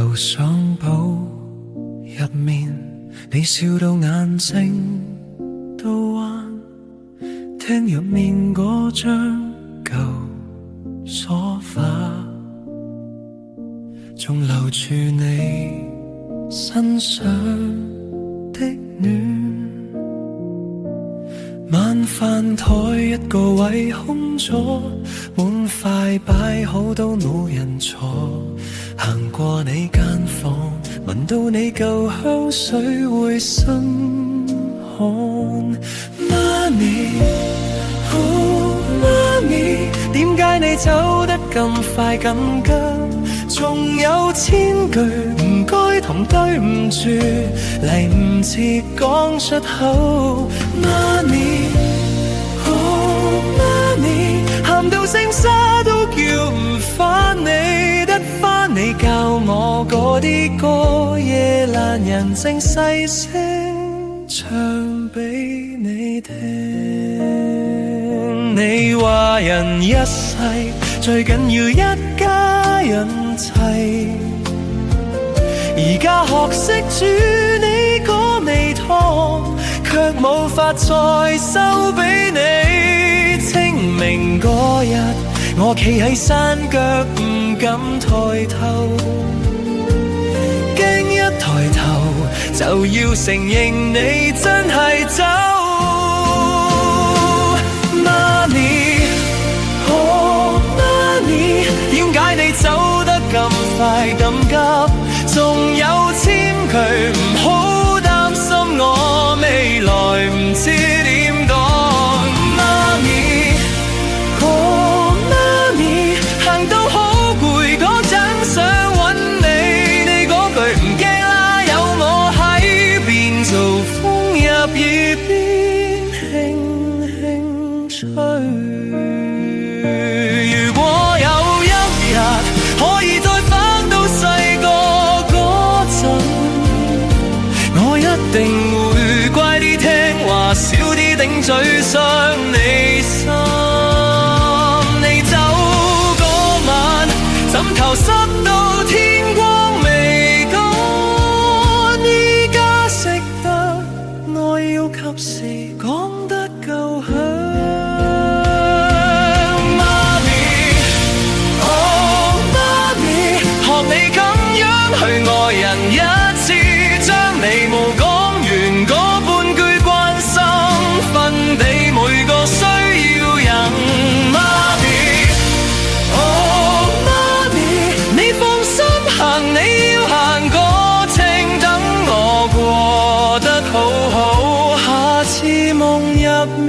圖相簿入面，你笑到眼睛都彎，廳入面嗰張舊梳化，仲留住你身上的暖。晚飯台一個位空咗，滿塊擺好都冇人坐。行過你間房，聞到你舊香水會心寒。媽咪，媽咪，點解你走得咁快咁急？仲有千句唔該同對唔住，嚟唔切講出口。媽咪，媽咪，喊到聲沙都叫唔返你，得返你教我嗰啲歌，夜闌人靜細聲唱俾你聽。你話人一世最緊要一家人齊，而家學識煮你嗰味湯，卻冇法再收俾你。清明嗰日，我企喺山腳唔敢抬頭，驚一抬頭就要承認你真係走。媽咪，媽咪，點解你走得咁快咁急？仲有千句唔好擔心我未來唔知點講。媽咪，媽咪，行到好攰嗰陣想搵你，你嗰句唔驚啦，有我喺邊，做風入耳邊輕輕吹。如果有一日可以再返到細個嗰陣，我一定會乖啲聽話，少啲頂嘴傷你心。你走嗰晚，枕頭濕到天光未乾，依家識得我要及時講得夠響。媽咪，媽咪，學你咁樣去愛人一次，將你冇講完嗰半句關心分俾每個需要人。媽咪，媽咪，你放心行你要行過程，等我過得好好，下次夢入面